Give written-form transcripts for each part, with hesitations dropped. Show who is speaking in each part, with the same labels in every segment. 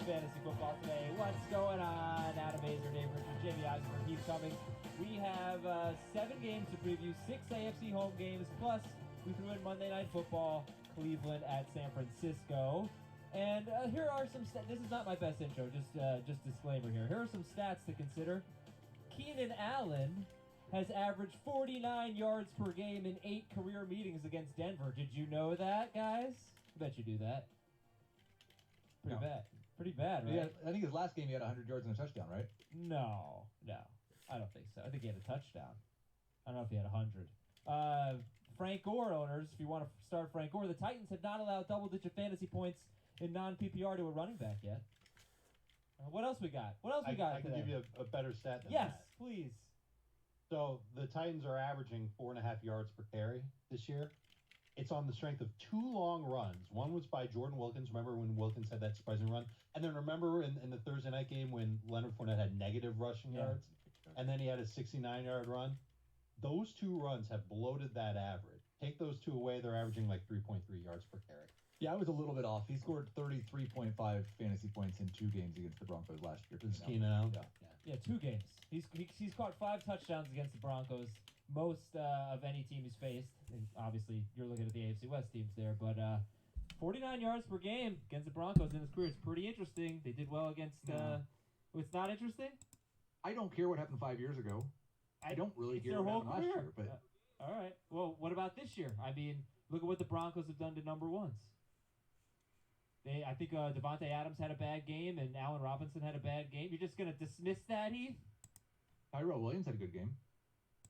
Speaker 1: fantasy football today. What's going on? Adam Azer, Dave Richards, Jamie Eisenberg, Keith Cummings. We have 7 games to preview, 6 AFC home games, plus we threw in Monday Night Football, Cleveland at San Francisco. And here are some stats. This is not my best intro, just disclaimer here. Here are some stats to consider. Keenan Allen has averaged 49 yards per game in 8 career meetings against Denver. Did you know that, guys? I bet you do that. Pretty bad. Pretty bad, right?
Speaker 2: Yeah, I think his last game he had 100 yards and a touchdown, right?
Speaker 1: No. I don't think so. I think he had a touchdown. I don't know if he had 100. Frank Gore owners, if you want to start Frank Gore, the Titans have not allowed double-digit fantasy points in non-PPR to a running back yet. What else we got? I
Speaker 3: can give you a better stat than that.
Speaker 1: Yes, please.
Speaker 3: So the Titans are averaging 4.5 yards per carry this year. It's on the strength of 2 long runs. One was by Jordan Wilkins. Remember when Wilkins had that surprising run? And then remember in the Thursday night game when Leonard Fournette had negative rushing yards? And then he had a 69-yard run? Those 2 runs have bloated that average. Take those 2 away, they're averaging like 3.3 yards per carry.
Speaker 2: Yeah, I was a little bit off. He scored 33.5 fantasy points in 2 games against the Broncos last year.
Speaker 3: Keenan Allen?
Speaker 1: Yeah, 2 games. He's caught 5 touchdowns against the Broncos, most of any team he's faced. And obviously, you're looking at the AFC West teams there, but 49 yards per game against the Broncos in his career is pretty interesting. They did well against. It's not interesting.
Speaker 2: I don't care what happened 5 years ago. I don't really care what happened last year. But
Speaker 1: all right. Well, what about this year? I mean, look at what the Broncos have done to number ones. I think Devontae Adams had a bad game and Allen Robinson had a bad game. You're just going to dismiss that, Heath?
Speaker 2: Tyrell Williams had a good game.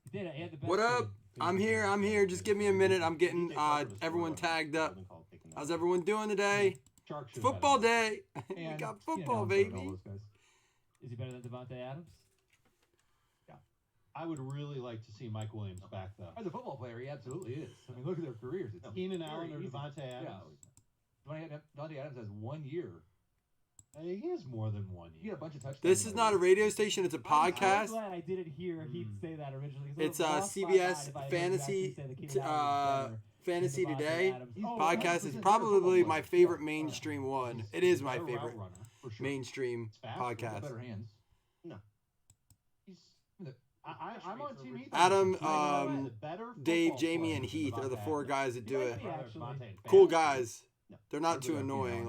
Speaker 1: He did. He had the best
Speaker 4: What up?
Speaker 1: game.
Speaker 4: I'm here. Just give me a minute. I'm getting everyone tagged up. How's everyone doing today? It's football day. We got football, baby.
Speaker 1: Is he better than Devontae Adams?
Speaker 3: Yeah. I would really like to see Mike Williams back, though.
Speaker 2: As a football player, he absolutely is. I mean, look at their careers. It's
Speaker 3: Keenan Allen or Devontae Adams?
Speaker 2: Yeah. Devontae Adams has 1 year.
Speaker 3: He has more than 1 year.
Speaker 2: He had a bunch of touchdowns.
Speaker 4: This is not a radio station. It's a podcast.
Speaker 1: I'm glad I didn't hear Heath say that originally.
Speaker 4: It's CBS Fantasy Today podcast. Is probably my favorite mainstream one. It is my favorite mainstream podcast.
Speaker 2: Better hands.
Speaker 3: No. I'm on Team Heath.
Speaker 4: Adam, Dave, Jamie, and Heath are the 4 guys that do it. Cool guys. They're not too annoying.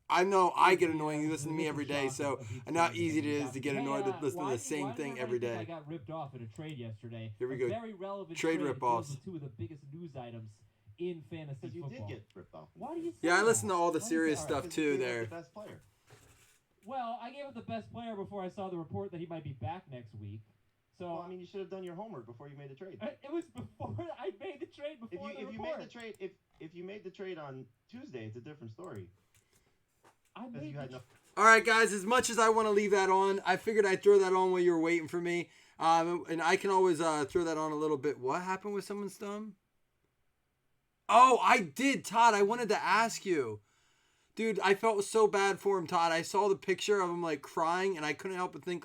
Speaker 4: I know I get annoying. You listen to me every day, so I know how easy it is to get annoyed to listen to the same thing every day.
Speaker 1: I got ripped off in a trade yesterday.
Speaker 4: Here we go.
Speaker 1: Very relevant
Speaker 4: trade rip-offs.
Speaker 1: With 2 of the biggest news items in fantasy football.
Speaker 3: You did get ripped off.
Speaker 1: Why do you say
Speaker 4: Yeah, I
Speaker 1: that?
Speaker 4: listen to all the serious stuff too there.
Speaker 3: The best player.
Speaker 1: Well, I gave up the best player before I saw the report that he might be back next week. So
Speaker 5: Well, I mean, you should have done your homework before you made the trade.
Speaker 1: it was before I made the trade. Before
Speaker 5: If you made the trade, if you made the trade on Tuesday, it's a different story.
Speaker 1: I made
Speaker 5: You had no.
Speaker 4: All right, guys, as much as I want to leave that on, I figured I'd throw that on while you were waiting for me. And I can always throw that on a little bit. What happened with someone's thumb? Oh, I did, Todd. I wanted to ask you. Dude, I felt so bad for him, Todd. I saw the picture of him, crying, and I couldn't help but think,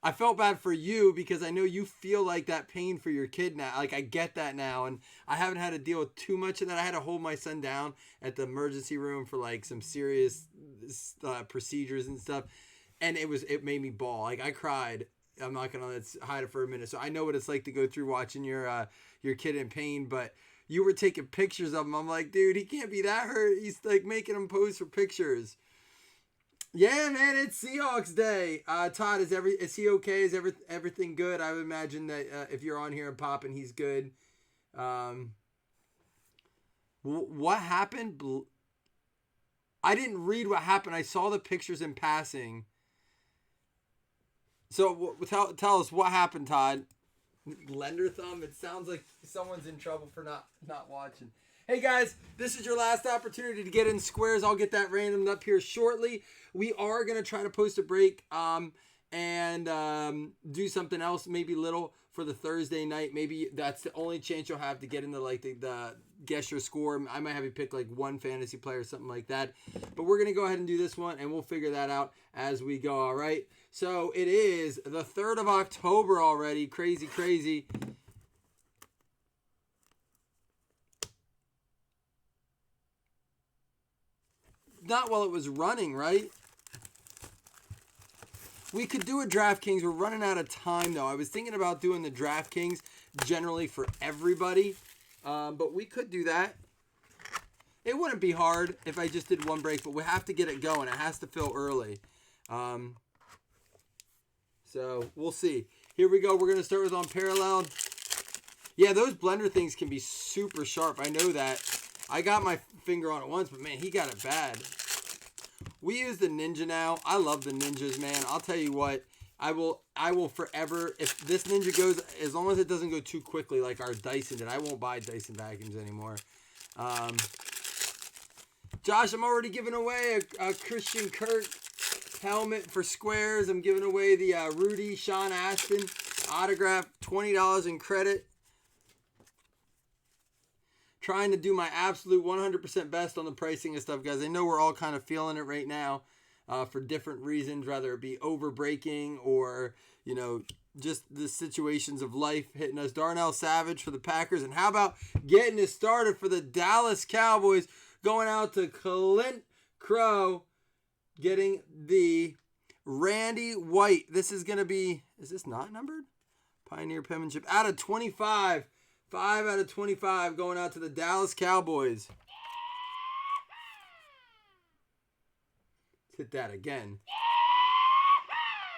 Speaker 4: I felt bad for you because I know you feel like that pain for your kid now. I get that now, and I haven't had to deal with too much of that. I had to hold my son down at the emergency room for some serious procedures and stuff, and it made me bawl. I cried. I'm not gonna hide it for a minute. So I know what it's like to go through watching your kid in pain, but you were taking pictures of him. I'm like, dude, he can't be that hurt. He's making him pose for pictures. Yeah, man, it's Seahawks Day. Todd, is he okay? Is everything good? I would imagine that if you're on here and popping, he's good. What happened? I didn't read what happened. I saw the pictures in passing. So tell us what happened, Todd. Lender thumb. It sounds like someone's in trouble for not watching. Hey guys, this is your last opportunity to get in squares. I'll get that randomed up here shortly. We are going to try to post a break and do something else, maybe little for the Thursday night. Maybe that's the only chance you'll have to get into the guess your score. I might have you pick one fantasy player or something like that. But we're going to go ahead and do this one, and we'll figure that out as we go, all right? So it is the 3rd of October already. Crazy, crazy. not while it was running, right? We could do a DraftKings. We're running out of time, though. I was thinking about doing the DraftKings generally for everybody, but we could do that. It wouldn't be hard if I just did one break, but we have to get it going. It has to fill early. So we'll see. Here we go. We're going to start with Unparalleled. Yeah, those blender things can be super sharp. I know that. I got my finger on it once, but man, he got it bad. We use the Ninja now. I love the Ninjas, man. I'll tell you what. I will forever, if this Ninja goes, as long as it doesn't go too quickly like our Dyson did, I won't buy Dyson vacuums anymore. Josh, I'm already giving away a Christian Kirk helmet for squares. I'm giving away the Rudy Sean Ashton autograph, $20 in credit. Trying to do my absolute 100% best on the pricing and stuff, guys. I know we're all kind of feeling it right now for different reasons, whether it be overbreaking or, you know, just the situations of life hitting us. Darnell Savage for the Packers. And how about getting it started for the Dallas Cowboys, going out to Clint Crow, getting the Randy White. This is going to be, is this not numbered? Pioneer penmanship out of 25. 5 out of 25 going out to the Dallas Cowboys. Let's hit that again.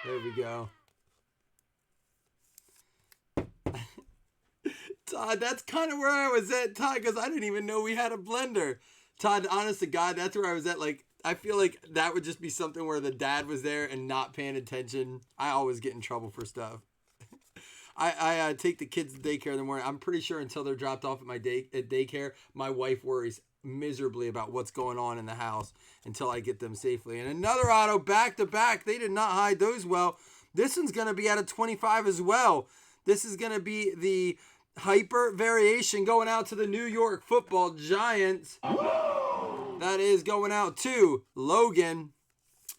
Speaker 4: There we go. Todd, that's kind of where I was at, Todd, because I didn't even know we had a blender. Todd, honest to God, that's where I was at. Like, I feel like that would just be something where the dad was there and not paying attention. I always get in trouble for stuff. I take the kids to daycare in the morning. I'm pretty sure until they're dropped off at daycare, my wife worries miserably about what's going on in the house until I get them safely. And another auto back to back. They did not hide those well. This one's going to be out of 25 as well. This is going to be the hyper variation going out to the New York Football Giants. That is going out to Logan.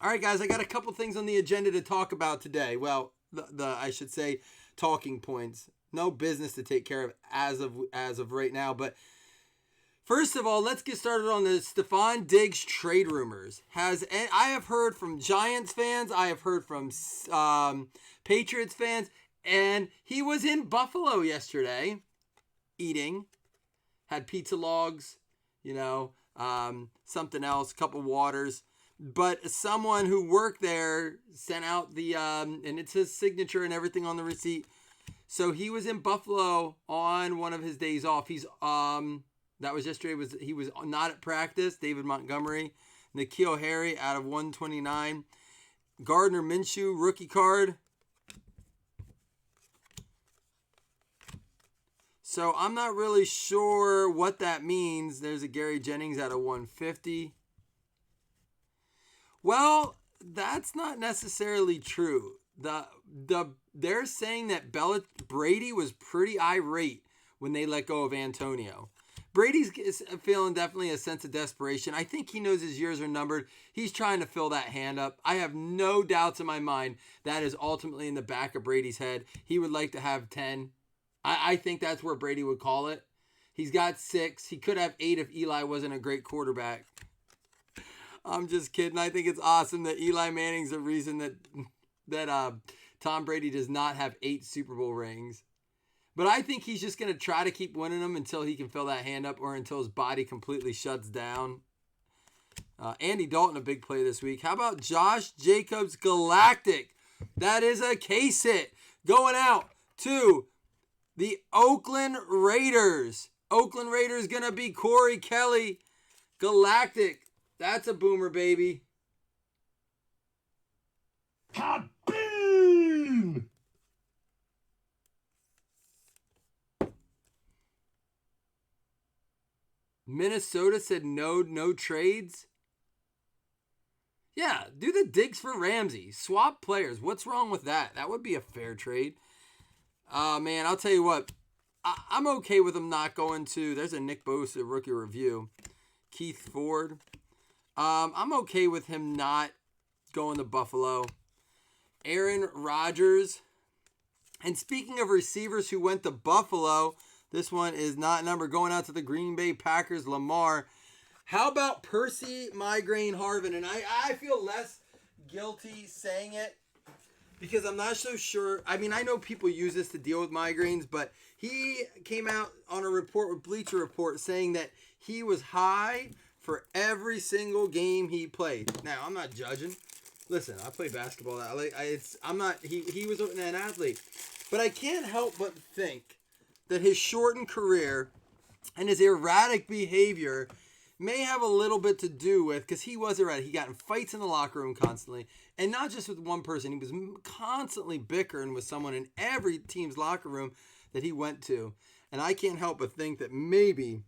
Speaker 4: All right, guys, I got a couple things on the agenda to talk about today. Well, I should say talking points. No business to take care of as of right now. But first of all, let's get started on the Stephon Diggs trade rumors. I have heard from Giants fans. I have heard from Patriots fans. And he was in Buffalo yesterday eating. Had pizza logs, something else, a couple waters. But someone who worked there sent out the, and it's his signature and everything on the receipt. So he was in Buffalo on one of his days off. That was yesterday. He was not at practice. David Montgomery, N'Keal Harry out of 129. Gardner Minshew, rookie card. So I'm not really sure what that means. There's a Gary Jennings out of 150. Well, that's not necessarily true. They're saying that Brady was pretty irate when they let go of Antonio. Brady's feeling definitely a sense of desperation. I think he knows his years are numbered. He's trying to fill that hand up. I have no doubts in my mind that is ultimately in the back of Brady's head. He would like to have 10. I think that's where Brady would call it. He's got 6. He could have 8 if Eli wasn't a great quarterback. I'm just kidding. I think it's awesome that Eli Manning's the reason that Tom Brady does not have 8 Super Bowl rings. But I think he's just going to try to keep winning them until he can fill that hand up or until his body completely shuts down. Andy Dalton, a big play this week. How about Josh Jacobs Galactic? That is a case hit going out to the Oakland Raiders. Oakland Raiders going to be Corey Kelly Galactic. That's a boomer, baby.
Speaker 3: Kaboom!
Speaker 4: Minnesota said no trades. Yeah, do the Diggs for Ramsey. Swap players. What's wrong with that? That would be a fair trade. Man, I'll tell you what. I'm okay with him not going to. There's a Nick Bosa rookie review. Keith Ford. I'm okay with him not going to Buffalo. Aaron Rodgers. And speaking of receivers who went to Buffalo, this one is not numbered. Going out to the Green Bay Packers, Lamar. How about Percy Migraine Harvin? And I feel less guilty saying it because I'm not so sure. I mean, I know people use this to deal with migraines, but he came out on a report with Bleacher Report saying that he was high for every single game he played. Now, I'm not judging. Listen, I play basketball. I'm not. He was an athlete, but I can't help but think that his shortened career and his erratic behavior may have a little bit to do with, because he was erratic. He got in fights in the locker room constantly, and not just with one person. He was constantly bickering with someone in every team's locker room that he went to. And I can't help but think that maybe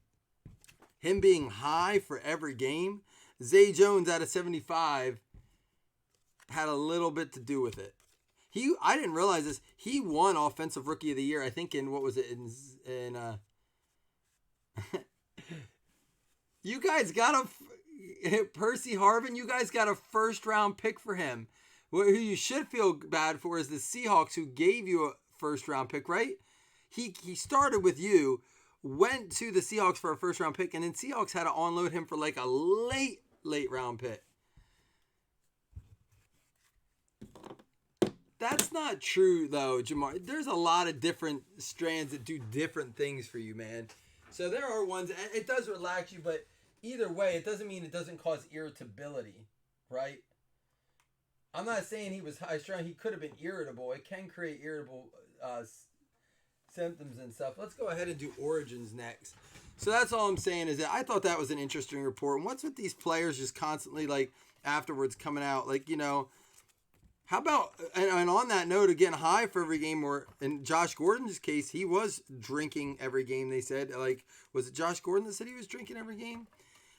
Speaker 4: him being high for every game, Zay Jones out of 75 had a little bit to do with it. I didn't realize this. He won Offensive Rookie of the Year, I think, in, what was it, in you guys got Percy Harvin, you guys got a first-round pick for him. Who you should feel bad for is the Seahawks, who gave you a first-round pick, right? He started with you, went to the Seahawks for a first-round pick, and then Seahawks had to unload him for like a late-round pick. That's not true, though, Jamar. There's a lot of different strands that do different things for you, man. So there are ones, it does relax you, but either way, it doesn't mean it doesn't cause irritability, right? I'm not saying he was high strung. He could have been irritable. It can create irritable symptoms and stuff. Let's go ahead and do origins next. So that's all I'm saying is that I thought that was an interesting report. And what's with these players just constantly, like, afterwards coming out, like, you know, how about, and on that note of getting high for every game, or in Josh Gordon's case, he was drinking every game, they said. Like, was it Josh Gordon that said he was drinking every game?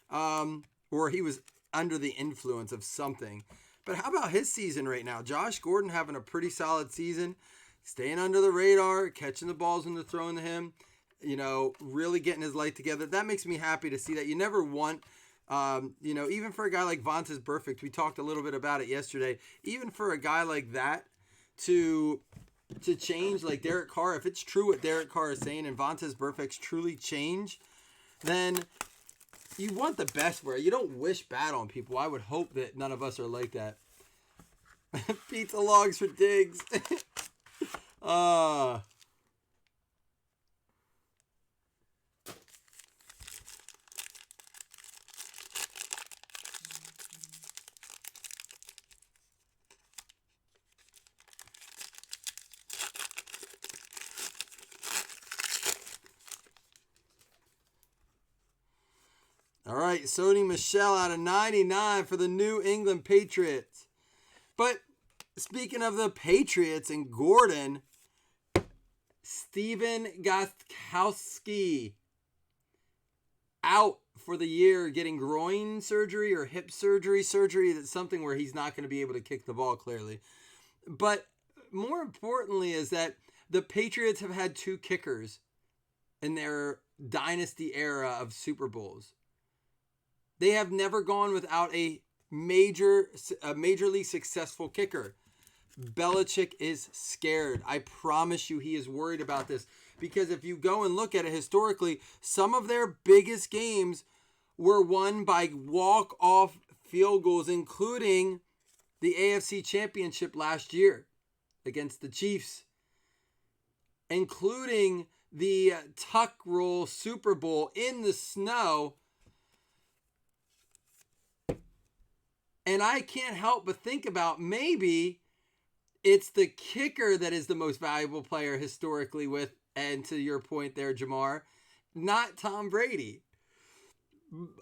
Speaker 4: Or he was under the influence of something. But how about his season right now? Josh Gordon having a pretty solid season, staying under the radar, catching the balls when they're thrown to him, you know, really getting his life together. That makes me happy to see that. You never want, you know, even for a guy like Vontaze Burfict, we talked a little bit about it yesterday, even for a guy like that to change, like Derek Carr, if it's true what Derek Carr is saying and Vontaze Burfict's truly change, then you want the best for it. You don't wish bad on people. I would hope that none of us are like that. Pizza logs for Diggs. All right, Sony Michel out of 99 for the New England Patriots. But speaking of the Patriots and Gordon, Steven Gostkowski out for the year, getting groin surgery or hip surgery. That's something where he's not going to be able to kick the ball, clearly. But more importantly is that the Patriots have had two kickers in their dynasty era of Super Bowls. They have never gone without a majorly successful kicker. Belichick is scared. I promise you he is worried about this. Because if you go and look at it historically, some of their biggest games were won by walk-off field goals, including the AFC Championship last year against the Chiefs, including the Tuck Roll Super Bowl in the snow. And I can't help but think about maybe it's the kicker that is the most valuable player historically with, and to your point there, Jamar, not Tom Brady.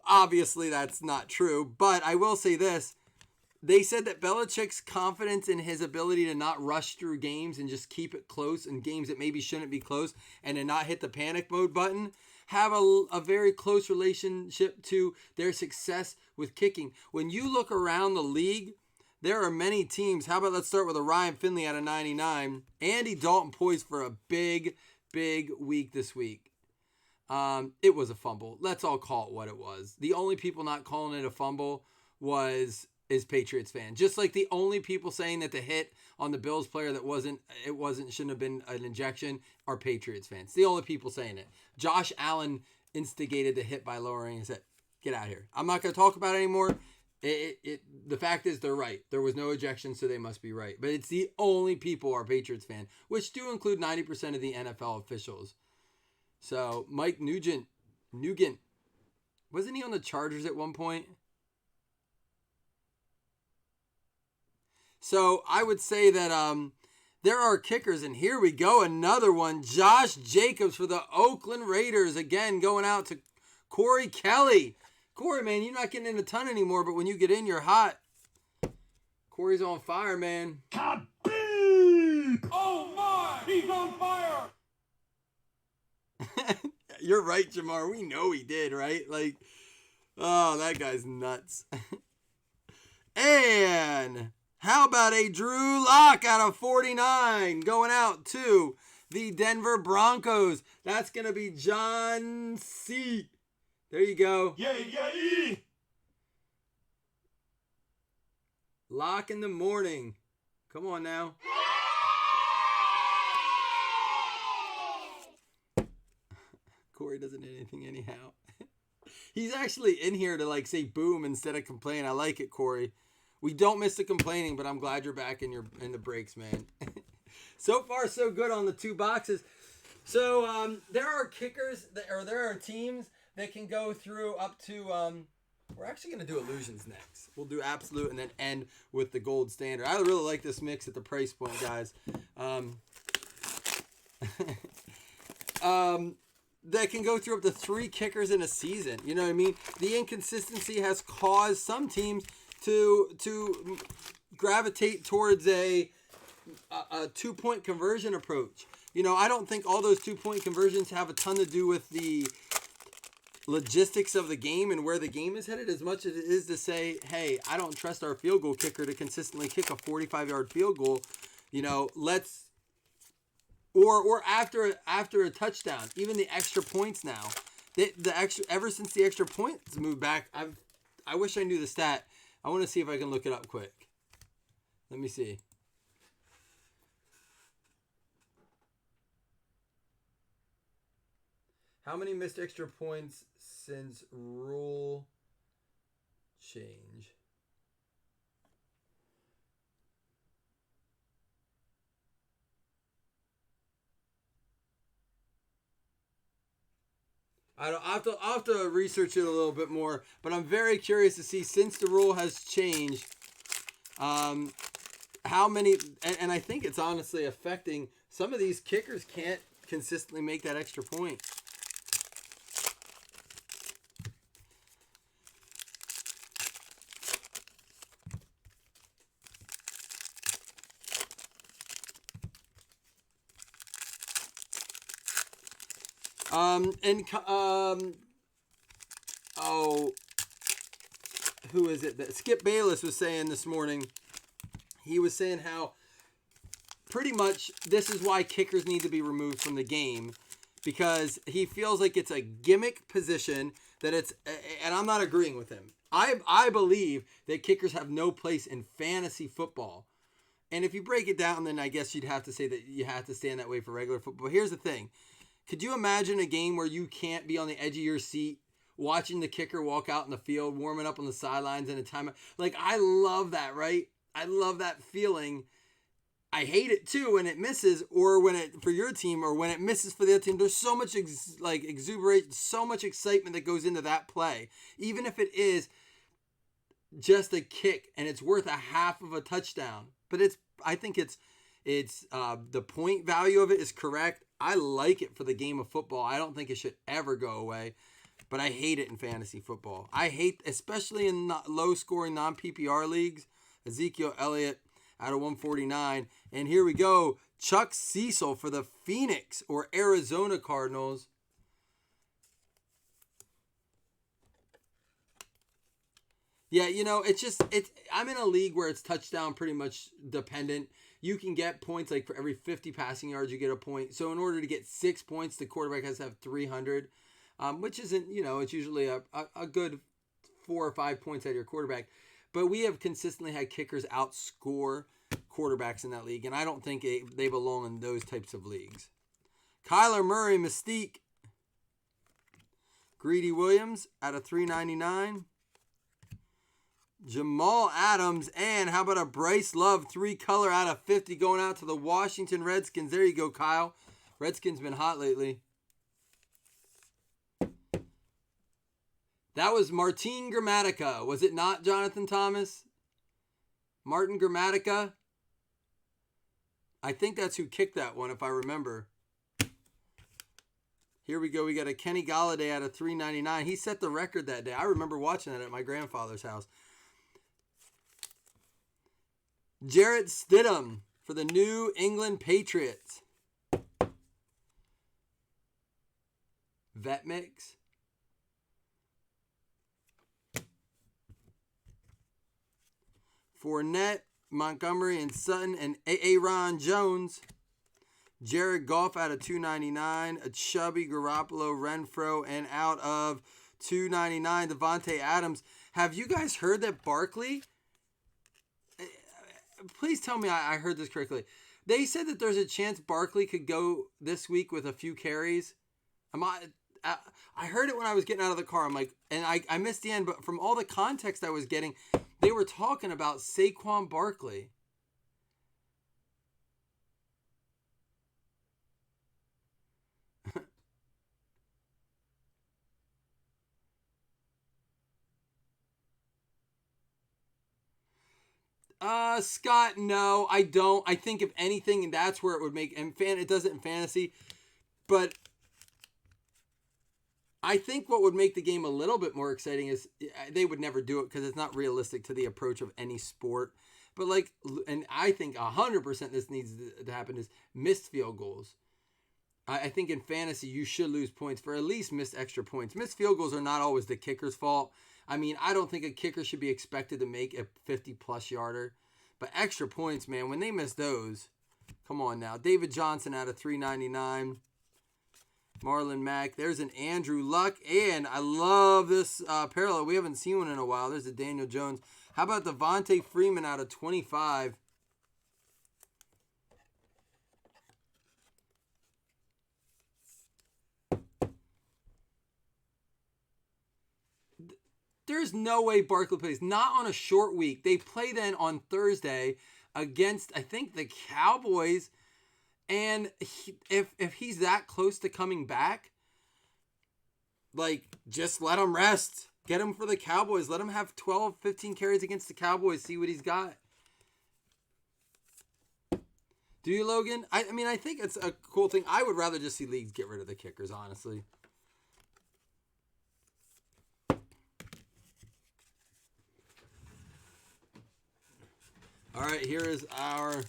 Speaker 4: Obviously, that's not true, but I will say this. They said that Belichick's confidence in his ability to not rush through games and just keep it close in games that maybe shouldn't be close and to not hit the panic mode button have a very close relationship to their success with kicking. When you look around the league, there are many teams. How about let's start with a Ryan Finley out of 99. Andy Dalton poised for a big week this week. It was a fumble. Let's all call it what it was. The only people not calling it a fumble is Patriots fan. Just like the only people saying that the hit on the Bills player shouldn't have been an injection are Patriots fans. The only people saying it. Josh Allen instigated the hit by lowering his head. Get out of here. I'm not going to talk about it anymore. The fact is they're right. There was no ejection, so they must be right. But it's the only people are Patriots fan, which do include 90% of the NFL officials. So Mike Nugent, wasn't he on the Chargers at one point? So I would say that there are kickers, and here we go, another one. Josh Jacobs for the Oakland Raiders, again going out to Corey Kelly. Corey, man, you're not getting in a ton anymore, but when you get in, you're hot. Corey's on fire, man.
Speaker 1: Oh my, he's on fire!
Speaker 4: You're right, Jamar. We know he did, right? Like, oh, that guy's nuts. And how about a Drew Lock out of 49 going out to the Denver Broncos? That's going to be John C. There you go.
Speaker 1: Yeah.
Speaker 4: Lock in the morning. Come on now. Corey doesn't hit anything anyhow. He's actually in here to like say boom instead of complain. I like it, Corey. We don't miss the complaining, but I'm glad you're back in the breaks, man. So far, so good on the two boxes. So there are kickers there are teams that can go through up to. We're actually going to do illusions next. We'll do absolute and then end with the gold standard. I really like this mix at the price point, guys. That can go through up to 3 kickers in a season. You know what I mean? The inconsistency has caused some teams to gravitate towards a 2-point conversion approach. You know, I don't think all those 2-point conversions have a ton to do with the logistics of the game and where the game is headed as much as it is to say, hey, I don't trust our field goal kicker to consistently kick a 45-yard field goal. You know, let's or after a touchdown, even the extra points now. The extra ever since the extra points moved back, I wish I knew the stat. I want to see if I can look it up quick. Let me see. How many missed extra points since rule change? I'll have to research it a little bit more, but I'm very curious to see, since the rule has changed, how many, and I think it's honestly affecting some of these kickers can't consistently make that extra point. Who is it that Skip Bayless was saying this morning? He was saying how pretty much this is why kickers need to be removed from the game, because he feels like it's a gimmick position, that it's, and I'm not agreeing with him. I believe that kickers have no place in fantasy football. And if you break it down, then I guess you'd have to say that you have to stand that way for regular football. But here's the thing. Could you imagine a game where you can't be on the edge of your seat watching the kicker walk out in the field, warming up on the sidelines in a timeout? Like, I love that, right? I love that feeling. I hate it too when it misses, or when it for your team, or when it misses for the other team. There's so much exuberation, so much excitement that goes into that play, even if it is just a kick and it's worth a half of a touchdown. But I think it's the point value of it is correct. I like it for the game of football. I don't think it should ever go away, but I hate it in fantasy football. I hate, especially in low-scoring non-PPR leagues. Ezekiel Elliott out of 149. And here we go. Chuck Cecil for the Phoenix or Arizona Cardinals. Yeah, you know, I'm in a league where it's touchdown pretty much dependent. You can get points, like for every 50 passing yards, you get a point. So in order to get 6 points, the quarterback has to have 300, which isn't, you know, it's usually a good 4 or 5 points out of your quarterback. But we have consistently had kickers outscore quarterbacks in that league, and I don't think they belong in those types of leagues. Kyler Murray, Mystique. Greedy Williams out of 399. Jamal Adams, and how about a Bryce Love 3-color out of 50 going out to the Washington Redskins. There you go, Kyle. Redskins been hot lately. That was Martin Gramatica. Was it not, Jonathan Thomas? Martin Gramatica? I think that's who kicked that one, if I remember. Here we go. We got a Kenny Golladay out of 399. He set the record that day. I remember watching that at my grandfather's house. Jarrett Stidham for the New England Patriots. Vet mix. Fournette, Montgomery, and Sutton, and Aaron Jones. Jared Goff out of 299. A Chubby, Garoppolo, Renfro, and out of 299, Devontae Adams. Have you guys heard that Barkley? Please tell me I heard this correctly. They said that there's a chance Barkley could go this week with a few carries. I heard it when I was getting out of the car. I'm like, and I missed the end, but from all the context I was getting, they were talking about Saquon Barkley. Scott, no, I don't. I think if anything, that's where it would make, and it does it in fantasy, but I think what would make the game a little bit more exciting is they would never do it because it's not realistic to the approach of any sport. But like, and I think 100% this needs to happen is missed field goals. I think in fantasy you should lose points for at least missed extra points. Missed field goals are not always the kicker's fault. I mean, I don't think a kicker should be expected to make a 50-plus yarder. But extra points, man, when they miss those, come on now. David Johnson out of 399. Marlon Mack. There's an Andrew Luck. And I love this parallel. We haven't seen one in a while. There's a Daniel Jones. How about Devontae Freeman out of 25? There's no way Barkley plays. Not on a short week. They play then on Thursday against, I think, the Cowboys. And if he's that close to coming back, like, just let him rest. Get him for the Cowboys. Let him have 12, 15 carries against the Cowboys. See what he's got. Do you, Logan? I mean, I think it's a cool thing. I would rather just see leagues get rid of the kickers, honestly. All right, here is our...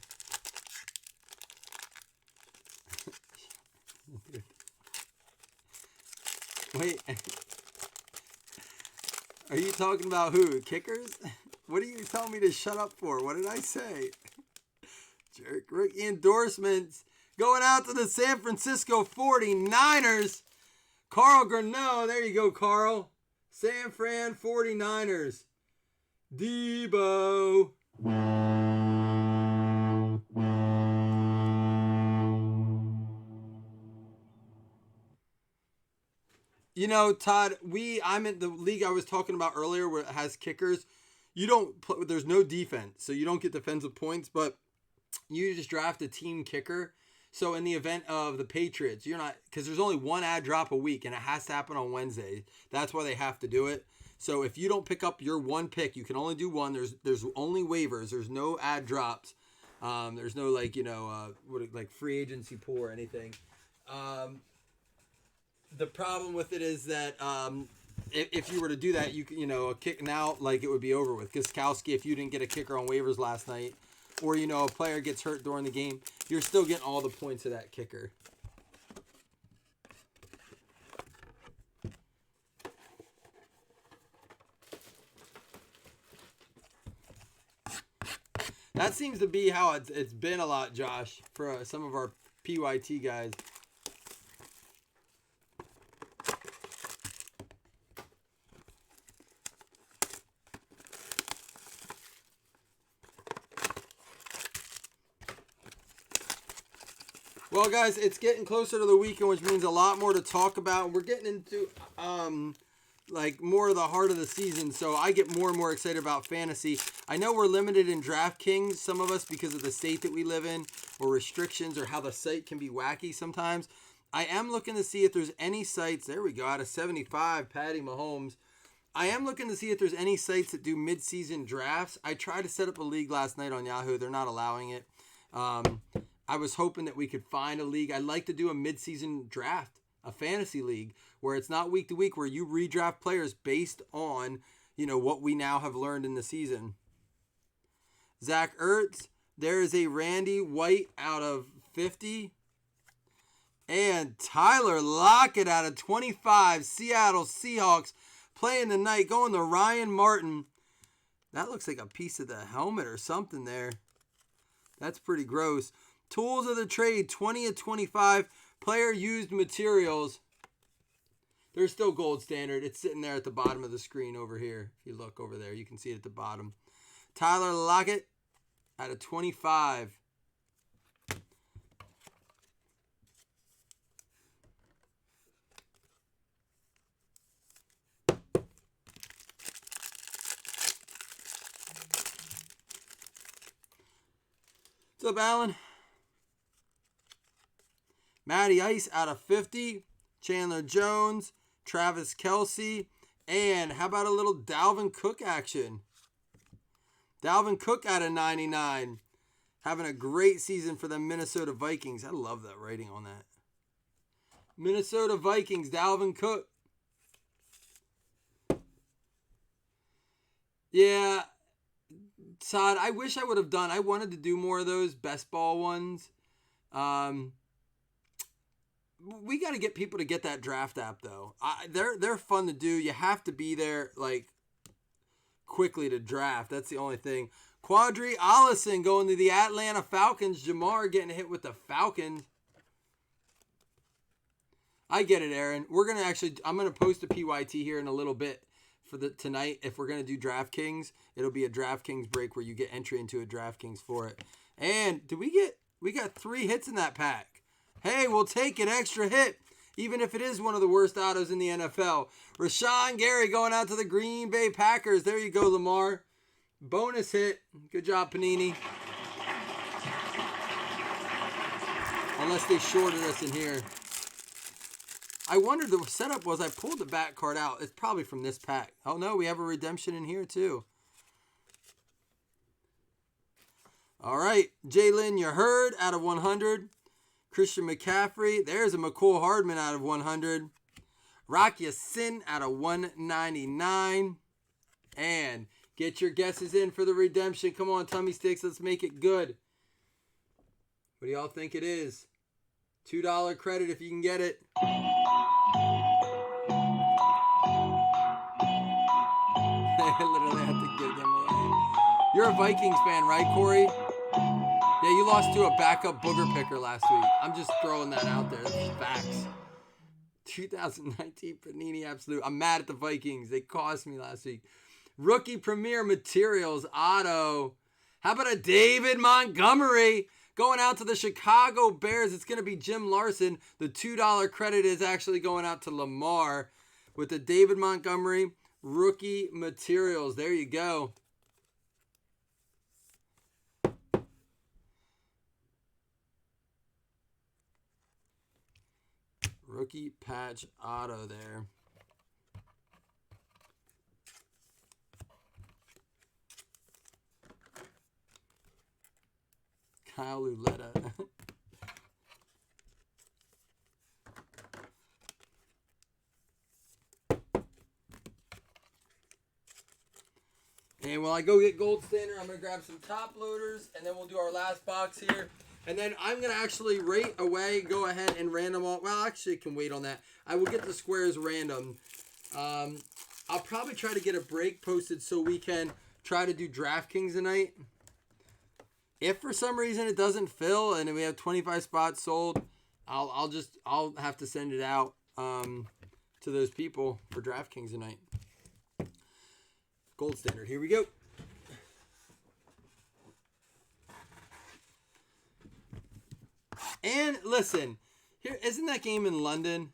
Speaker 4: Wait. Are you talking about who? Kickers? What are you telling me to shut up for? What did I say? Jerk rookie endorsements. Going out to the San Francisco 49ers. Carl Greneau. There you go, Carl. San Fran 49ers. Debo. You know, Todd, I'm in the league I was talking about earlier where it has kickers. You don't play, there's no defense, so you don't get defensive points, but you just draft a team kicker. So in the event of the Patriots, you're not, because there's only one ad drop a week and it has to happen on Wednesday. That's why they have to do it. So if you don't pick up your one pick, you can only do one. There's only waivers. There's no ad drops. There's no like free agency pool or anything. The problem with it is that if you were to do that, a kick now, like, it would be over with. Gostkowski, if you didn't get a kicker on waivers last night, or a player gets hurt during the game, you're still getting all the points of that kicker. That seems to be how it's been a lot, Josh, for some of our PYT guys. Well, guys, it's getting closer to the weekend, which means a lot more to talk about. We're getting into like more of the heart of the season, so I get more and more excited about fantasy. I know we're limited in DraftKings, some of us, because of the state that we live in, or restrictions, or how the site can be wacky sometimes. I am looking to see if there's any sites. There we go, out of 75, Patty Mahomes. I am looking to see if there's any sites that do mid-season drafts. I tried to set up a league last night on Yahoo. They're not allowing it. I was hoping that we could find a league. I'd like to do a mid-season draft, a fantasy league, where it's not week to week, where you redraft players based on, what we now have learned in the season. Zach Ertz, there is a Randy White out of 50. And Tyler Lockett out of 25. Seattle Seahawks playing tonight, going to Ryan Martin. That looks like a piece of the helmet or something there. That's pretty gross. Tools of the trade, 20 of 25. Player used materials. They're still gold standard. It's sitting there at the bottom of the screen over here. If you look over there, you can see it at the bottom. Tyler Lockett out of 25. What's up, Alan? Matty Ice out of 50. Chandler Jones, Travis Kelce, and how about a little Dalvin Cook action? Dalvin Cook out of 99. Having a great season for the Minnesota Vikings. I love that writing on that. Minnesota Vikings, Dalvin Cook. Yeah, Todd, I wish I would have done. I wanted to do more of those best ball ones. We got to get people to get that draft app, though. They're fun to do. You have to be there, quickly to draft. That's the only thing. Quadri Allison going to the Atlanta Falcons. Jamar getting hit with the Falcons. I get it, Aaron. I'm going to post a PYT here in a little bit for tonight. If we're going to do DraftKings, it'll be a DraftKings break where you get entry into a DraftKings for it. And we got 3 hits in that pack. Hey, we'll take an extra hit, even if it is one of the worst autos in the NFL. Rashawn Gary going out to the Green Bay Packers. There you go, Lamar. Bonus hit. Good job, Panini. Unless they shorted us in here. I wondered, the setup was I pulled the back card out. It's probably from this pack. Oh, no, we have a redemption in here, too. All right, Jalen, you heard, out of 100. Christian McCaffrey. There's a McCole Hardman out of 100. Rock Ya-Sin out of 199. And get your guesses in for the redemption. Come on, Tummy Sticks. Let's make it good. What do y'all think it is? $2 credit if you can get it. I literally have to give them away. You're a Vikings fan, right, Corey? Yeah, you lost to a backup booger picker last week. I'm just throwing that out there. That's facts. 2019 Panini Absolute. I'm mad at the Vikings. They cost me last week. Rookie Premier Materials Auto. How about a David Montgomery going out to the Chicago Bears? It's going to be Jim Larson. The $2 credit is actually going out to Lamar with the David Montgomery Rookie Materials. There you go. Rookie patch auto there. Kyle Luletta. And while I go get Gold Standard, I'm going to grab some top loaders, and then we'll do our last box here. And then I'm going to actually right away go ahead and random all. Well, actually, I can wait on that. I will get the squares random. I'll probably try to get a break posted so we can try to do DraftKings tonight. If for some reason it doesn't fill and we have 25 spots sold, I'll have to send it out to those people for DraftKings tonight. Gold Standard. Here we go. And listen, here isn't that game in London?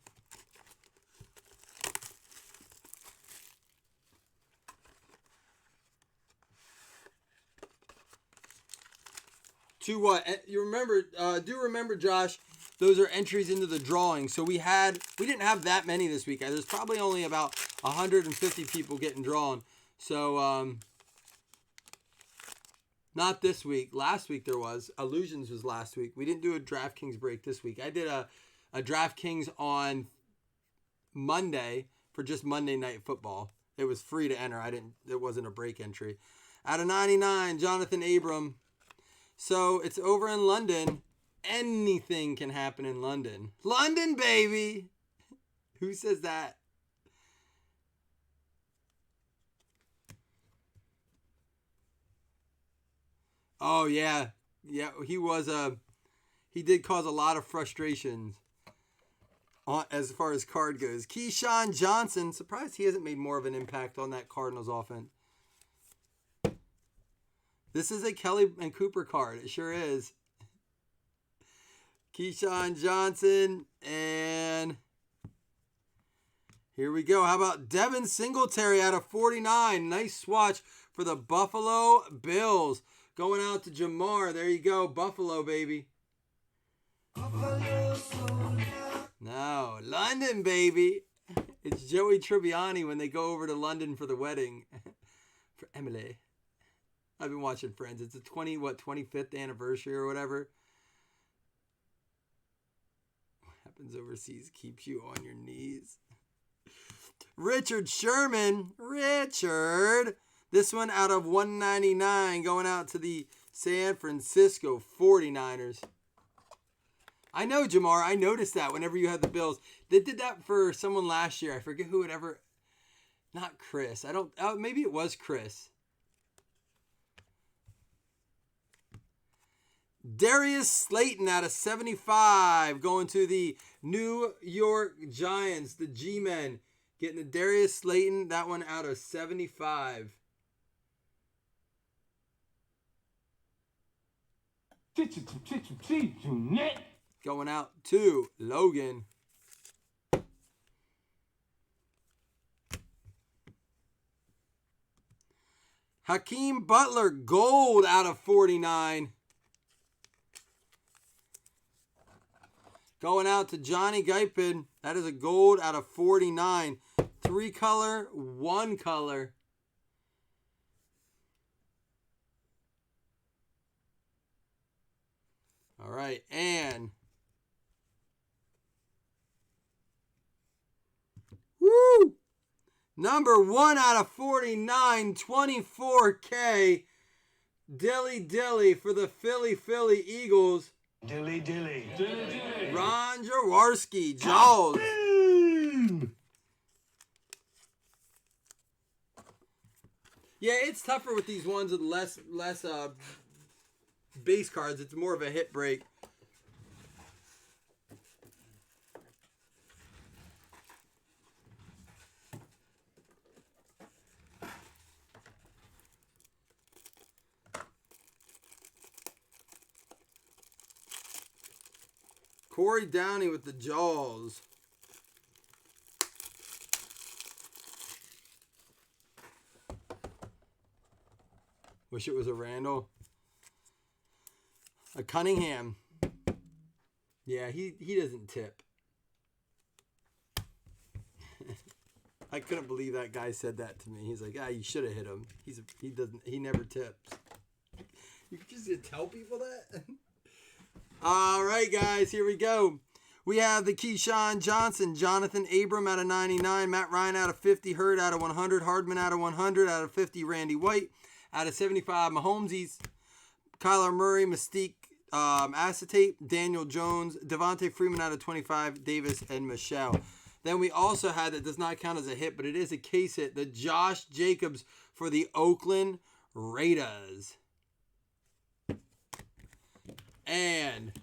Speaker 4: To what? You remember? Do remember, Josh? Those are entries into the drawing. So we didn't have that many this week. There's probably only about 150 people getting drawn. So not this week. Last week there was. Illusions was last week. We didn't do a DraftKings break this week. I did a DraftKings on Monday for just Monday Night Football. It was free to enter. It wasn't a break entry. Out of 99, Jonathan Abram. So it's over in London. Anything can happen in London. London, baby! Who says that? Oh, yeah. Yeah, he did cause a lot of frustrations as far as card goes. Keyshawn Johnson. Surprised he hasn't made more of an impact on that Cardinals offense. This is a Kelly and Cooper card. It sure is. Keyshawn Johnson. And here we go. How about Devin Singletary out of 49? Nice swatch for the Buffalo Bills. Going out to Jamar. There you go. Buffalo, baby. No. London, baby. It's Joey Tribbiani when they go over to London for the wedding. For Emily. I've been watching Friends. It's the 25th anniversary or whatever. What happens overseas keeps you on your knees. Richard Sherman. Richard. This one out of 199 going out to the San Francisco 49ers. I know, Jamar. I noticed that whenever you had the Bills. They did that for someone last year. I forget who it ever... Not Chris. Maybe it was Chris. Darius Slayton out of 75 going to the New York Giants, the G-Men. Getting the Darius Slayton, that one out of 75. Going out to Logan. Hakeem Butler, gold out of 49. Going out to Johnny Geipin. That is a gold out of 49. 3 color, 1 color. All right, and woo! Number 1 out of 49, 24K. Dilly for the Philly Eagles.
Speaker 6: Dilly.
Speaker 4: Ron Jaworski, Jaws. Yeah, it's tougher with these ones with less base cards. It's more of a hit break. Corey Downey with the Jaws. Wish it was a Randall. A Cunningham. Yeah, he doesn't tip. I couldn't believe that guy said that to me. He's like, you should have hit him. He never tips. You just tell people that? All right, guys, here we go. We have the Keyshawn Johnson, Jonathan Abram out of 99, Matt Ryan out of 50, Hurd out of 100, Hardman out of 100, out of 50, Randy White out of 75, Mahomesies, Kyler Murray, Mystique, Acetate, Daniel Jones, Devontae Freeman out of 25, Davis, and Michelle. Then we also had, that does not count as a hit, but it is a case hit, the Josh Jacobs for the Oakland Raiders. And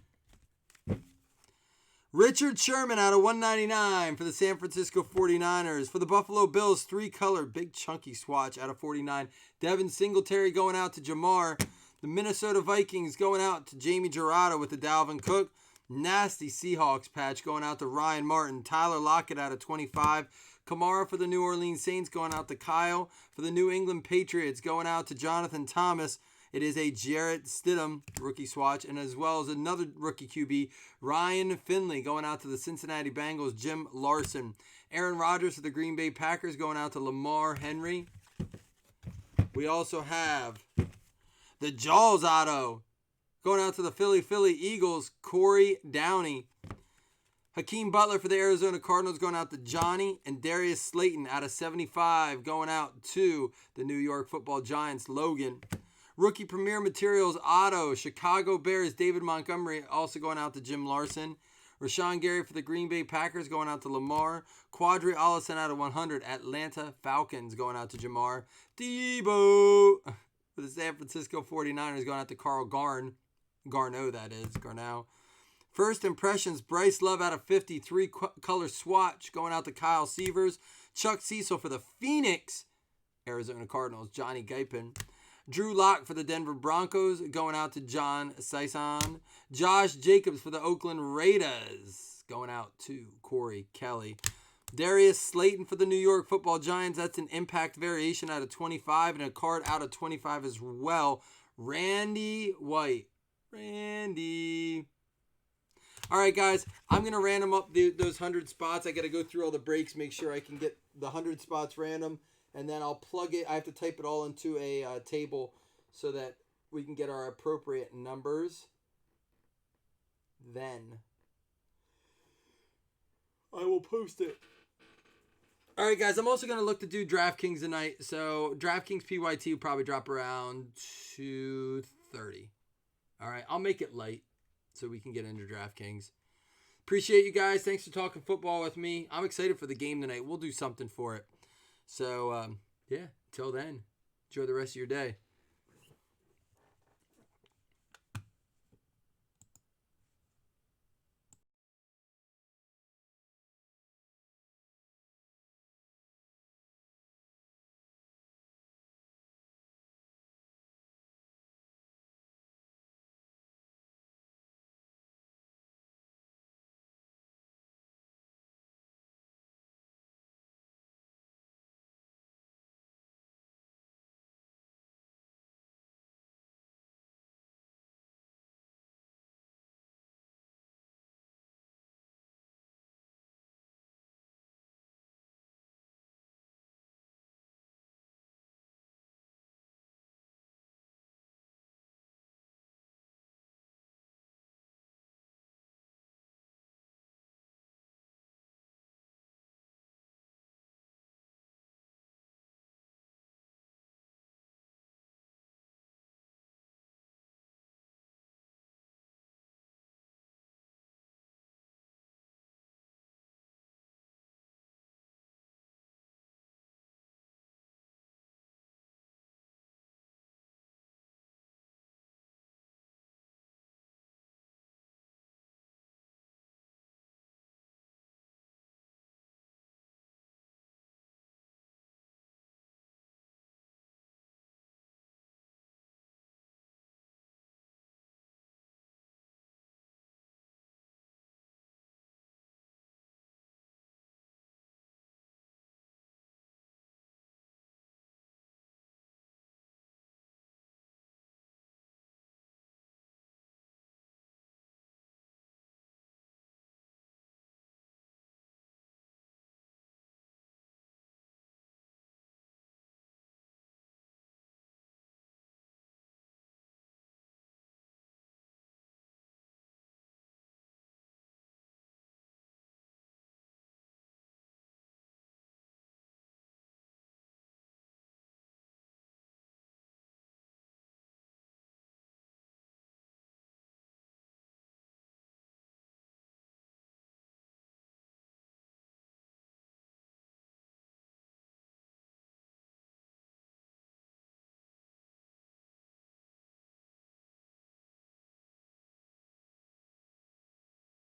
Speaker 4: Richard Sherman out of 199 for the San Francisco 49ers. For the Buffalo Bills, 3-color, big chunky swatch out of 49. Devin Singletary going out to Jamar. The Minnesota Vikings going out to Jamie Gerardo with the Dalvin Cook. Nasty Seahawks patch going out to Ryan Martin. Tyler Lockett out of 25. Kamara for the New Orleans Saints going out to Kyle. For the New England Patriots going out to Jonathan Thomas. It is a Jarrett Stidham rookie swatch, and as well as another rookie QB, Ryan Finley going out to the Cincinnati Bengals, Jim Larson. Aaron Rodgers for the Green Bay Packers going out to Lamar Henry. We also have the Jaws auto going out to the Philly Eagles, Corey Downey. Hakeem Butler for the Arizona Cardinals going out to Johnny. And Darius Slayton out of 75 going out to the New York Football Giants, Logan. Rookie Premier Materials auto, Chicago Bears, David Montgomery also going out to Jim Larson. Rashawn Gary for the Green Bay Packers going out to Lamar. Quadri Allison out of 100. Atlanta Falcons going out to Jamar. Debo for the San Francisco 49ers going out to Carl Garneau, that is. Garneau. First impressions, Bryce Love out of 53 color swatch going out to Kyle Sievers. Chuck Cecil for the Phoenix Arizona Cardinals, Johnny Guypin. Drew Lock for the Denver Broncos going out to John Sison. Josh Jacobs for the Oakland Raiders going out to Corey Kelly. Darius Slayton for the New York Football Giants. That's an impact variation out of 25 and a card out of 25 as well. Randy White. Randy. All right, guys, I'm going to random up those 100 spots. I got to go through all the breaks, make sure I can get the 100 spots random, and then I'll plug it. I have to type it all into a table so that we can get our appropriate numbers. Then I will post it. All right, guys, I'm also going to look to do DraftKings tonight. So DraftKings PYT will probably drop around 2:30. All right, I'll make it light so we can get into DraftKings. Appreciate you guys. Thanks for talking football with me. I'm excited for the game tonight. We'll do something for it. So, yeah, until then, enjoy the rest of your day.